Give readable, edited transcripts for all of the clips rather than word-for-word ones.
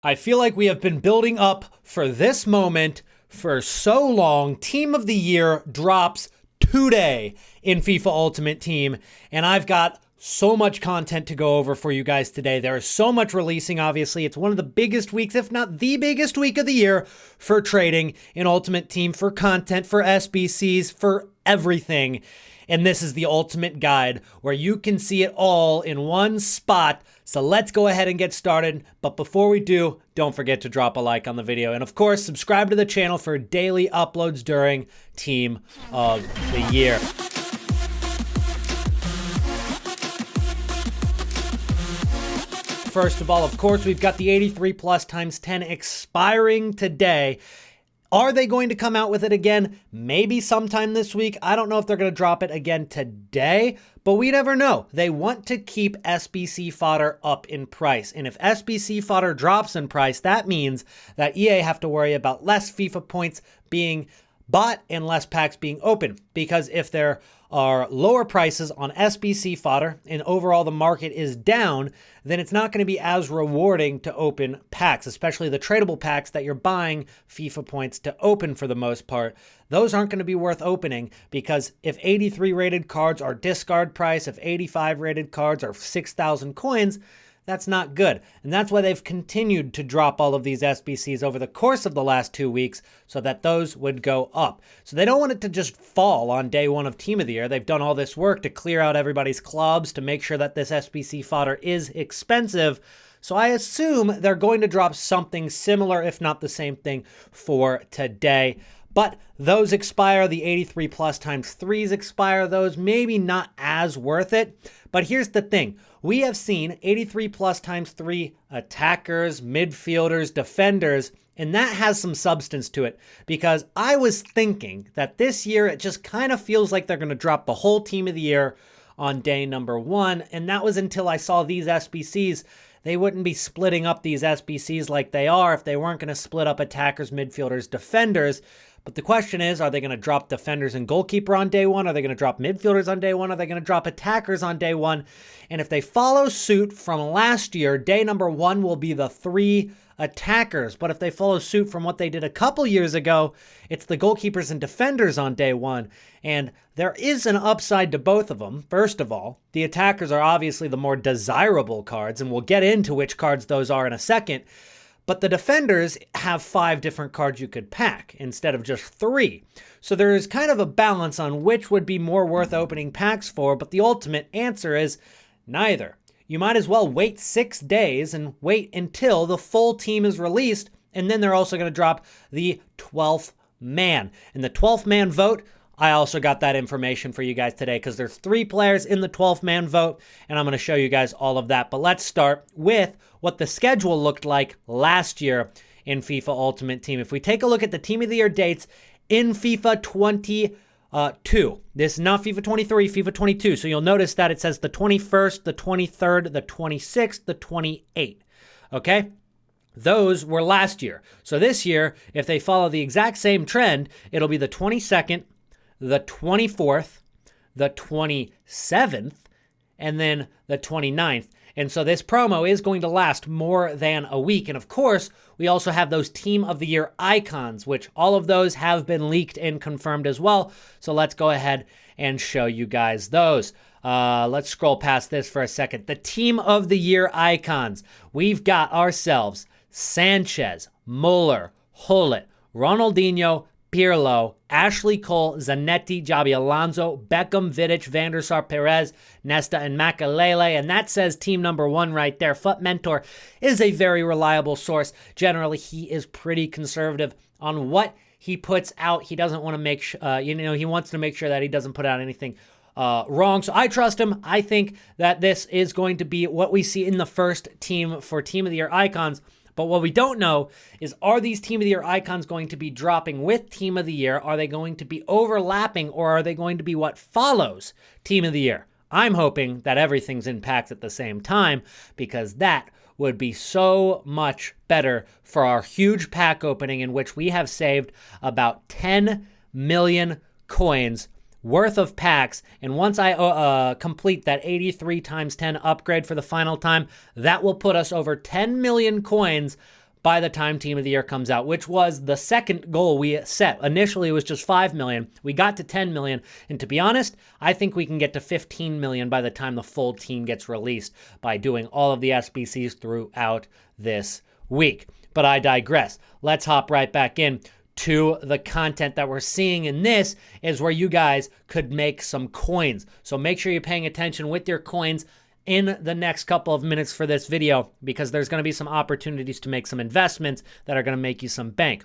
I feel like we have been building up for this moment for so long. Team of the Year drops today in FIFA Ultimate Team, and I've got so much content to go over for you guys today. There is so much releasing, obviously. It's one of the biggest weeks, if not the biggest week of the year for trading in Ultimate Team, for content, for SBCs, for everything. And this is the ultimate guide where you can see it all in one spot. So let's go ahead and get started. But before we do, don't forget to drop a like on the video. And of course, subscribe to the channel for daily uploads during Team of the Year. First of all, of course, we've got the 83 plus times 10 expiring today. Are they going to come out with it again? Maybe sometime this week. I don't know if they're going to drop it again today, but we never know. They want to keep SBC Fodder up in price. And if SBC Fodder drops in price, that means that EA have to worry about less FIFA points being bought and less packs being open. Because if there are lower prices on SBC Fodder and overall the market is down, then it's not going to be as rewarding to open packs, especially the tradable packs that you're buying FIFA points to open for the most part. Those aren't going to be worth opening because if 83 rated cards are discard price, if 85 rated cards are 6,000 coins, that's not good. And that's why they've continued to drop all of these SBCs over the course of the last 2 weeks so that those would go up. So they don't want it to just fall on day one of Team of the Year. They've done all this work to clear out everybody's clubs to make sure that this SBC fodder is expensive. So I assume they're going to drop something similar, if not the same thing, for today. But those expire, the 83 plus times 3s expire, those maybe not as worth it. But here's the thing. We have seen 83 plus times 3 attackers, midfielders, defenders, and that has some substance to it because I was thinking that this year it just kind of feels like they're going to drop the whole Team of the Year on day number 1, and that was until I saw these SBCs. They wouldn't be splitting up these SBCs like they are if they weren't going to split up attackers, midfielders, defenders. But the question is, are they going to drop defenders and goalkeeper on day 1? Are they going to drop midfielders on day 1? Are they going to drop attackers on day 1? And if they follow suit from last year, day number 1 will be the 3 attackers. But if they follow suit from what they did a couple years ago, it's the goalkeepers and defenders on day 1. And there is an upside to both of them. First of all, the attackers are obviously the more desirable cards, and we'll get into which cards those are in a second. But the defenders have 5 different cards you could pack instead of just 3. So there is kind of a balance on which would be more worth opening packs for, but the ultimate answer is neither. You might as well wait 6 days and wait until the full team is released, and then they're also going to drop the 12th man. And the 12th man vote, I also got that information for you guys today because there's 3 players in the 12th man vote, and I'm going to show you guys all of that. But let's start with what the schedule looked like last year in FIFA Ultimate Team. If we take a look at the Team of the Year dates in FIFA 22, this is not FIFA 23, FIFA 22. So you'll notice that it says the 21st, the 23rd, the 26th, the 28th. Okay? Those were last year. So this year, if they follow the exact same trend, it'll be the 22nd, the 24th, the 27th, and then the 29th. And so this promo is going to last more than a week. And of course, we also have those Team of the Year icons, which all of those have been leaked and confirmed as well. So let's go ahead and show you guys those. Let's scroll past this for a second. The Team of the Year icons. We've got ourselves Sanchez, Muller, Hullet, Ronaldinho, Pirlo, Ashley Cole, Zanetti, Javi Alonso, Beckham, Vidic, Van der Sar, Perez, Nesta, and Makalele. And that says team number 1 right there. Foot Mentor is a very reliable source. Generally, he is pretty conservative on what he puts out. He doesn't want to make he wants to make sure that he doesn't put out anything wrong. So I trust him. I think that this is going to be what we see in the first team for Team of the Year icons. But what we don't know is, are these Team of the Year icons going to be dropping with Team of the Year? Are they going to be overlapping, or are they going to be what follows Team of the Year? I'm hoping that everything's in packs at the same time because that would be so much better for our huge pack opening in which we have saved about 10 million coins worth of packs. And once I complete that 83 times 10 upgrade for the final time, that will put us over 10 million coins by the time Team of the Year comes out, which was the second goal we set. Initially, it was just 5 million. We got to 10 million. And to be honest, I think we can get to 15 million by the time the full team gets released by doing all of the SBCs throughout this week. But I digress. Let's hop right back in to the content that we're seeing. In this is where you guys could make some coins. So make sure you're paying attention with your coins in the next couple of minutes for this video, because there's going to be some opportunities to make some investments that are going to make you some bank.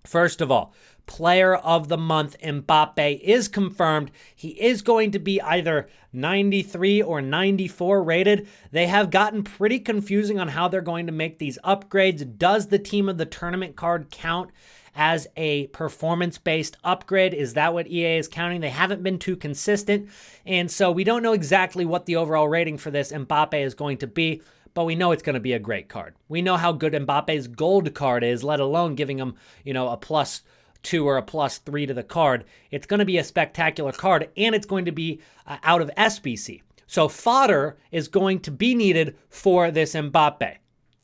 First of all, Player of the Month Mbappe is confirmed. He is going to be either 93 or 94 rated. They have gotten pretty confusing on how they're going to make these upgrades. Does the Team of the Tournament card count as a performance-based upgrade? Is that what EA is counting? They haven't been too consistent, and so we don't know exactly what the overall rating for this Mbappe is going to be, but we know it's going to be a great card. We know how good Mbappe's gold card is, let alone giving him, a +2 or a +3 to the card. It's going to be a spectacular card, and it's going to be out of SBC. So fodder is going to be needed for this Mbappe.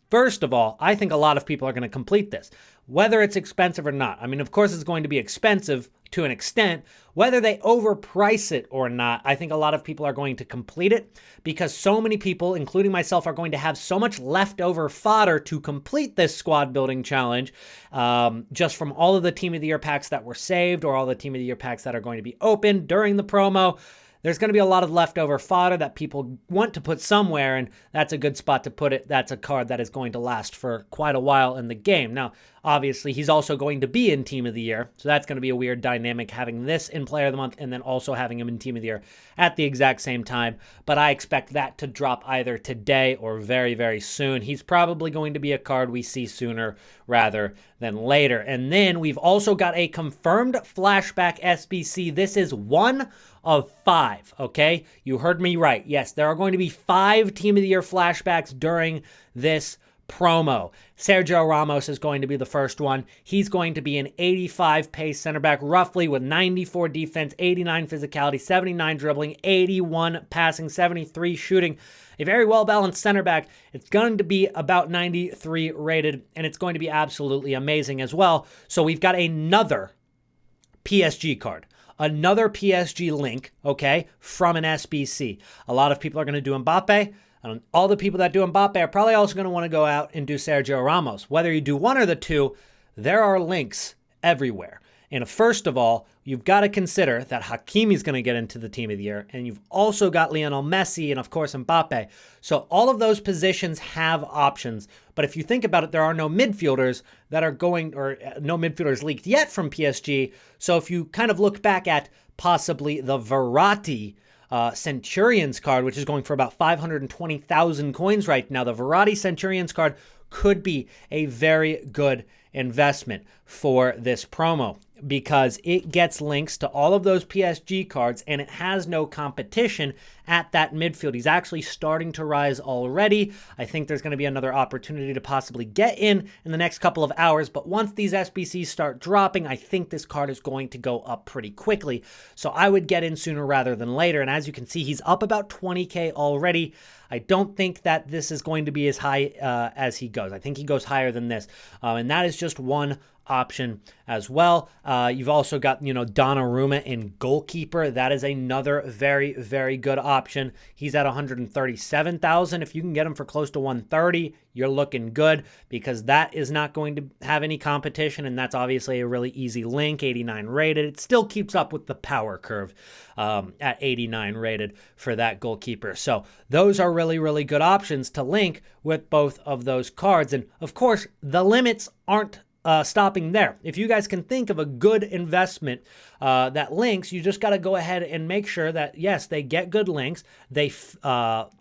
First of all, I think a lot of people are going to complete this, whether it's expensive or not. I mean, of course, it's going to be expensive to an extent. Whether they overprice it or not, I think a lot of people are going to complete it, because so many people, including myself, are going to have so much leftover fodder to complete this squad building challenge, just from all of the Team of the Year packs that were saved, or all the Team of the Year packs that are going to be opened during the promo. There's going to be a lot of leftover fodder that people want to put somewhere, and that's a good spot to put it. That's a card that is going to last for quite a while in the game. Now, obviously, he's also going to be in Team of the Year, so that's going to be a weird dynamic, having this in Player of the Month and then also having him in Team of the Year at the exact same time. But I expect that to drop either today or very, very soon. He's probably going to be a card we see sooner rather than later. And then we've also got a confirmed flashback SBC. This is 1 of 5, okay? You heard me right. Yes, there are going to be 5 Team of the Year flashbacks during this promo. Sergio Ramos is going to be the first one. He's going to be an 85 pace center back, roughly, with 94 defense, 89 physicality, 79 dribbling, 81 passing, 73 shooting. A very well-balanced center back. It's going to be about 93 rated, and it's going to be absolutely amazing as well. So we've got another PSG card. Another PSG link, okay, from an SBC. A lot of people are going to do Mbappe. And all the people that do Mbappe are probably also going to want to go out and do Sergio Ramos. Whether you do one or the two, there are links everywhere. And first of all, you've got to consider that Hakimi's going to get into the Team of the Year, and you've also got Lionel Messi and, of course, Mbappe. So all of those positions have options. But if you think about it, there are no midfielders that are going, or no midfielders leaked yet from PSG. So if you kind of look back at possibly the Verratti Centurions card, which is going for about 520,000 coins right now, the Verratti Centurions card could be a very good investment for this promo, because it gets links to all of those PSG cards, and it has no competition at that midfield. He's actually starting to rise already. I think there's going to be another opportunity to possibly get in the next couple of hours, but once these SBCs start dropping, I think this card is going to go up pretty quickly. So I would get in sooner rather than later, and as you can see, he's up about 20K already. I don't think that this is going to be as high as he goes. I think he goes higher than this, and that is just one option as well. You've also got, Donnarumma in goalkeeper. That is another very, very good option. He's at 137,000. If you can get him for close to 130, you're looking good, because that is not going to have any competition, and that's obviously a really easy link, 89 rated. It still keeps up with the power curve at 89 rated for that goalkeeper. So those are really, really good options to link with both of those cards. And of course, the limits aren't stopping there. If you guys can think of a good investment that links, you just got to go ahead and make sure that, yes, they get good links. They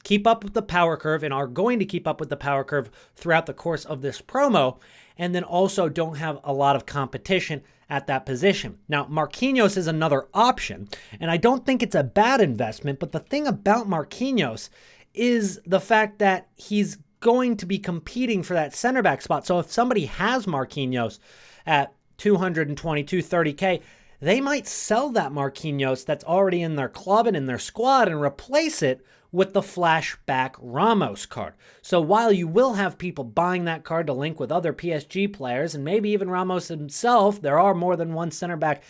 keep up with the power curve and are going to keep up with the power curve throughout the course of this promo, and then also don't have a lot of competition at that position. Now, Marquinhos is another option, and I don't think it's a bad investment, but the thing about Marquinhos is the fact that he's going to be competing for that center back spot. So if somebody has Marquinhos at 222, 30K, they might sell that Marquinhos that's already in their club and in their squad and replace it with the flashback Ramos card. So while you will have people buying that card to link with other PSG players, and maybe even Ramos himself, there are more than one center back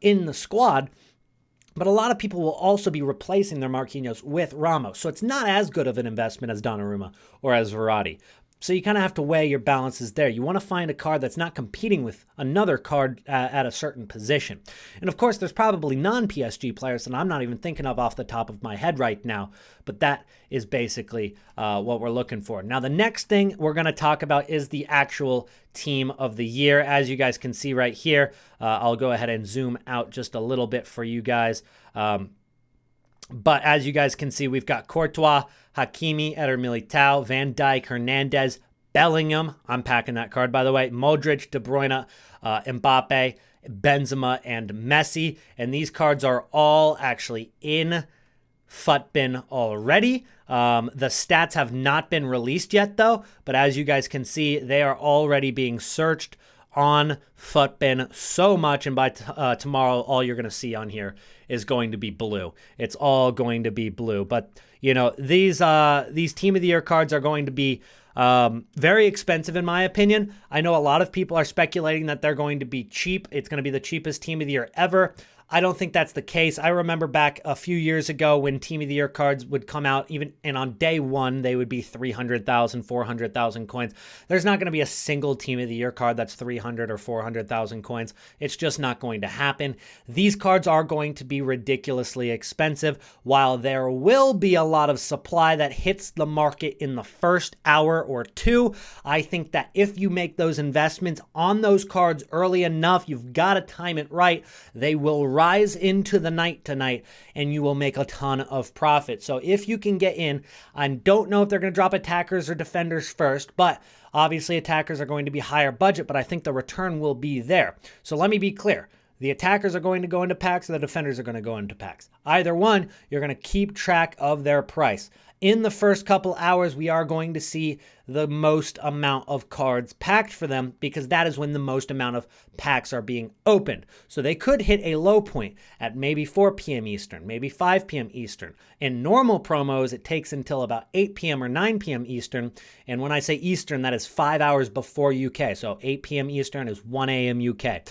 in the squad, but a lot of people will also be replacing their Marquinhos with Ramos. So it's not as good of an investment as Donnarumma or as Verratti. So you kind of have to weigh your balances there. You want to find a card that's not competing with another card at a certain position. And of course, there's probably non-PSG players that I'm not even thinking of off the top of my head right now. But that is basically what we're looking for. Now, the next thing we're going to talk about is the actual team of the year. As you guys can see right here, I'll go ahead and zoom out just a little bit for you guys. But as you guys can see, we've got Courtois, Hakimi, Eder Militao, Van Dijk, Hernandez, Bellingham. I'm packing that card, by the way. Modric, De Bruyne, Mbappe, Benzema, and Messi. And these cards are all actually in FUTBIN already. The stats have not been released yet, though. But as you guys can see, they are already being searched on FUTBIN so much, and by tomorrow, all you're going to see on here is going to be blue. It's all going to be blue. But you know, these Team of the Year cards are going to be very expensive in my opinion. I know a lot of people are speculating that they're going to be cheap. It's going to be the cheapest Team of the Year ever. I don't think that's the case. I remember back a few years ago when Team of the Year cards would come out, and on day one, they would be 300,000, 400,000 coins. There's not going to be a single Team of the Year card that's 300 or 400,000 coins. It's just not going to happen. These cards are going to be ridiculously expensive. While there will be a lot of supply that hits the market in the first hour or two, I think that if you make those investments on those cards early enough, you've got to time it right, they will rise into the night tonight and you will make a ton of profit. So if you can get in, I don't know if they're going to drop attackers or defenders first, but obviously attackers are going to be higher budget, but I think the return will be there. So let me be clear. The attackers are going to go into packs, or the defenders are going to go into packs. Either one, you're going to keep track of their price. In the first couple hours, we are going to see the most amount of cards packed for them because that is when the most amount of packs are being opened. So they could hit a low point at maybe 4 p.m. Eastern, maybe 5 p.m. Eastern. In normal promos, it takes until about 8 p.m. or 9 p.m. Eastern. And when I say Eastern, that is 5 hours before UK. So 8 p.m. Eastern is 1 a.m. UK.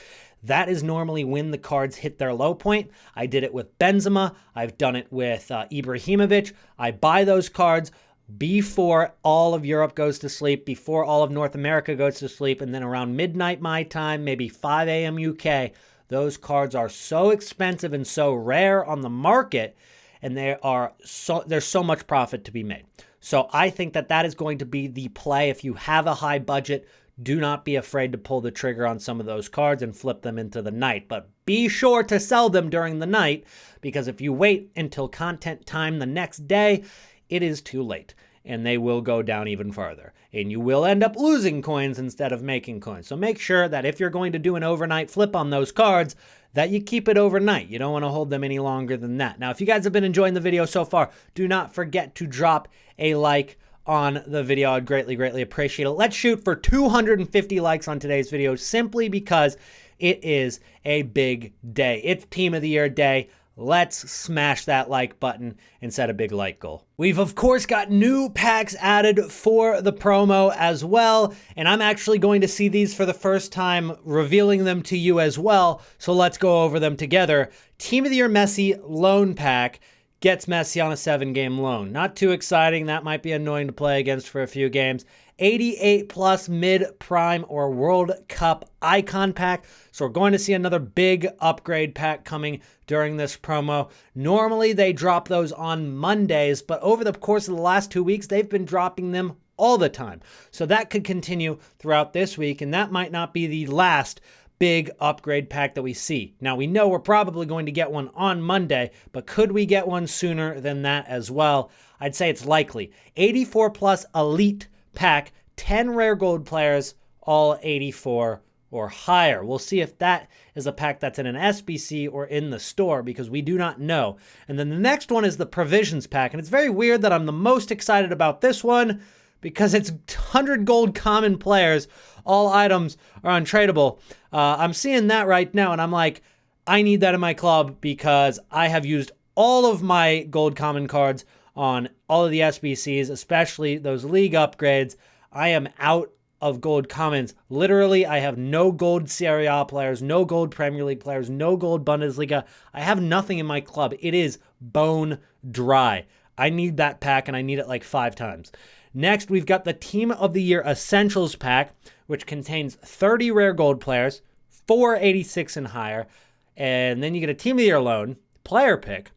That is normally when the cards hit their low point. I did it with Benzema. I've done it with Ibrahimovic. I buy those cards before all of Europe goes to sleep, before all of North America goes to sleep, and then around midnight my time, maybe 5 a.m. UK, those cards are so expensive and so rare on the market, and there's so much profit to be made. So I think that is going to be the play. If you have a high budget, do not be afraid to pull the trigger on some of those cards and flip them into the night. But be sure to sell them during the night, because if you wait until content time the next day, it is too late and they will go down even farther. And you will end up losing coins instead of making coins. So make sure that if you're going to do an overnight flip on those cards, that you keep it overnight. You don't want to hold them any longer than that. Now, if you guys have been enjoying the video so far, do not forget to drop a like on the video. I'd greatly appreciate it. Let's shoot for 250 likes on today's video, simply because it is a big day. It's Team of the Year day. Let's smash that like button and set a big like goal. We've of course got new packs added for the promo as well, and I'm actually going to see these for the first time, revealing them to you as well. So let's go over them together. Team of the Year Messi loan pack gets Messi on a 7-game loan. Not too exciting. That might be annoying to play against for a few games. 88 plus mid-prime or World Cup icon pack. So we're going to see another big upgrade pack coming during this promo. Normally they drop those on Mondays, but over the course of the last 2 weeks, they've been dropping them all the time. So that could continue throughout this week, and that might not be the last big upgrade pack that we see. Now, we know we're probably going to get one on Monday, but could we get one sooner than that as well? I'd say it's likely. 84 plus elite pack, 10 rare gold players, all 84 or higher. We'll see if that is a pack that's in an SBC or in the store, because we do not know. And then the next one is the provisions pack, and it's very weird that I'm the most excited about this one, because it's 100 gold common players. All items are untradeable. I'm seeing that right now, and I'm like, I need that in my club, because I have used all of my gold common cards on all of the SBCs, especially those league upgrades. I am out of gold commons. Literally, I have no gold Serie A players, no gold Premier League players, no gold Bundesliga. I have nothing in my club. It is bone dry. I need that pack, and I need it like 5 times. Next, we've got the Team of the Year Essentials pack, which contains 30 rare gold players, 486 and higher, and then you get a Team of the Year loan player pick,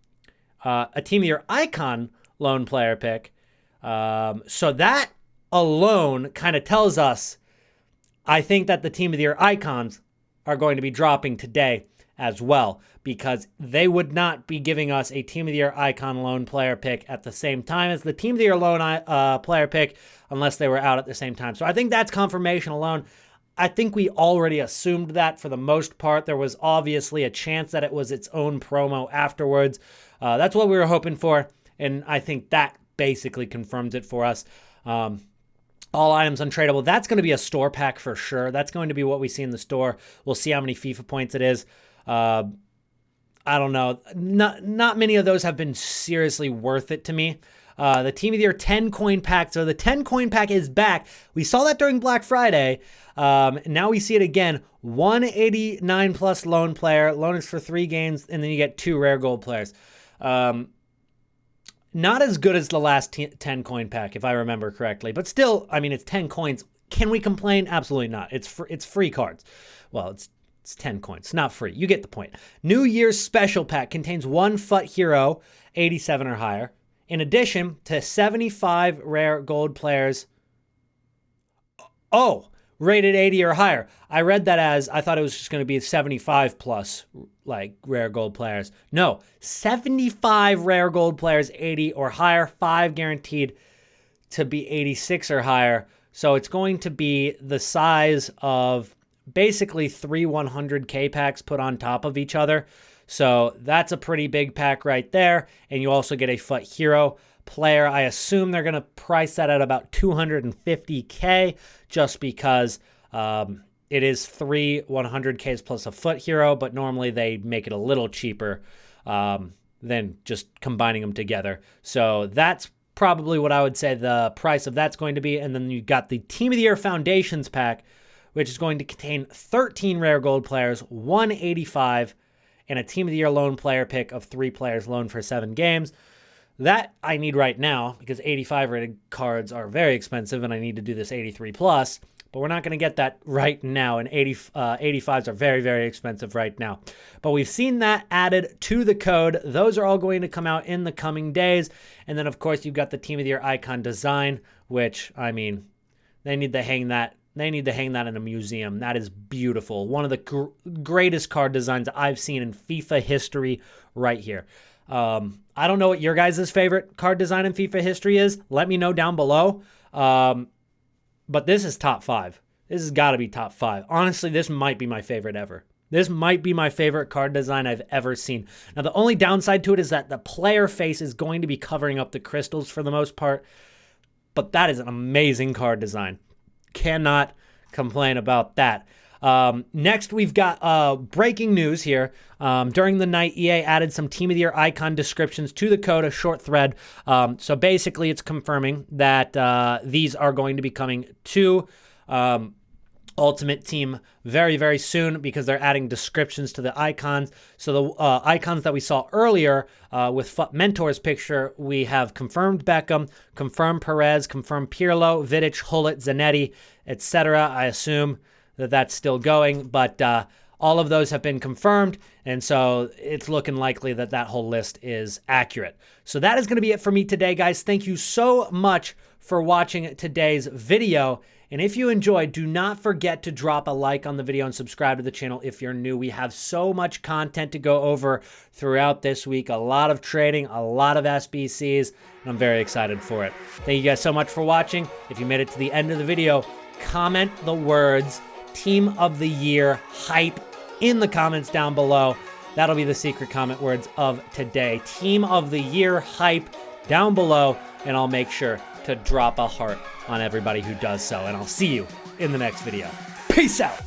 a Team of the Year icon loan player pick. So that alone kind of tells us, I think that the Team of the Year icons are going to be dropping today as well, because they would not be giving us a Team of the Year icon loan player pick at the same time as the Team of the Year loan player pick unless they were out at the same time. So I think that's confirmation alone. I think we already assumed that for the most part. There was obviously a chance that it was its own promo afterwards. That's what we were hoping for, and I think that basically confirms it for us. All items untradeable. That's going to be a store pack for sure. That's going to be what we see in the store. We'll see how many FIFA points it is. I don't know. Not many of those have been seriously worth it to me. The Team of the Year 10 coin pack. So the 10 coin pack is back. We saw that during Black Friday. Now we see it again. 189 plus loan player. Loan is for 3 games, and then you get 2 rare gold players. Not as good as the last 10 coin pack, if I remember correctly. But still, I mean, it's 10 coins. Can we complain? Absolutely not. It's free cards. Well, it's 10 coins. Not free. You get the point. New Year's Special Pack contains 1 FUT Hero, 87 or higher, in addition to 75 rare gold players. Oh, rated 80 or higher. I read that as, I thought it was just going to be 75 plus, like, rare gold players. No, 75 rare gold players, 80 or higher, 5 guaranteed to be 86 or higher. So it's going to be the size of basically 3 100K packs put on top of each other. So that's a pretty big pack right there. And you also get a FUT Hero player. I assume they're going to price that at about 250K just because it is 3 100Ks plus a FUT Hero, but normally they make it a little cheaper than just combining them together. So that's probably what I would say the price of that's going to be. And then you got the Team of the Year Foundations pack, which is going to contain 13 rare gold players, 185, and a Team of the Year loan player pick of 3 players loaned for 7 games. That I need right now because 85 rated cards are very expensive and I need to do this 83 plus, but we're not going to get that right now, and 85s are very, very expensive right now. But we've seen that added to the code. Those are all going to come out in the coming days. And then, of course, you've got the Team of the Year icon design, which, I mean, they need to hang that. They need to hang that in a museum. That is beautiful. One of the greatest card designs I've seen in FIFA history right here. I don't know what your guys' favorite card design in FIFA history is. Let me know down below. But this is top 5. This has got to be top 5. Honestly, this might be my favorite ever. This might be my favorite card design I've ever seen. Now, the only downside to it is that the player face is going to be covering up the crystals for the most part. But that is an amazing card design. Cannot complain about that. Next, we've got breaking news here. During the night, EA added some Team of the Year icon descriptions to the code, a short thread. So basically, it's confirming that these are going to be coming to Ultimate Team very, very soon because they're adding descriptions to the icons. So the icons that we saw earlier with FUT Mentor's picture, we have confirmed Beckham, confirmed Perez, confirmed Pirlo, Vidic, Hullet, Zanetti, etc. I assume that that's still going, but all of those have been confirmed, and so it's looking likely that that whole list is accurate. So that is going to be it for me today, guys. Thank you so much for watching today's video. And if you enjoyed, do not forget to drop a like on the video and subscribe to the channel if you're new. We have so much content to go over throughout this week. A lot of trading, a lot of SBCs, and I'm very excited for it. Thank you guys so much for watching. If you made it to the end of the video, comment the words Team of the Year hype in the comments down below. That'll be the secret comment words of today. Team of the Year hype down below, and I'll make sure to drop a heart on everybody who does so. And I'll see you in the next video. Peace out.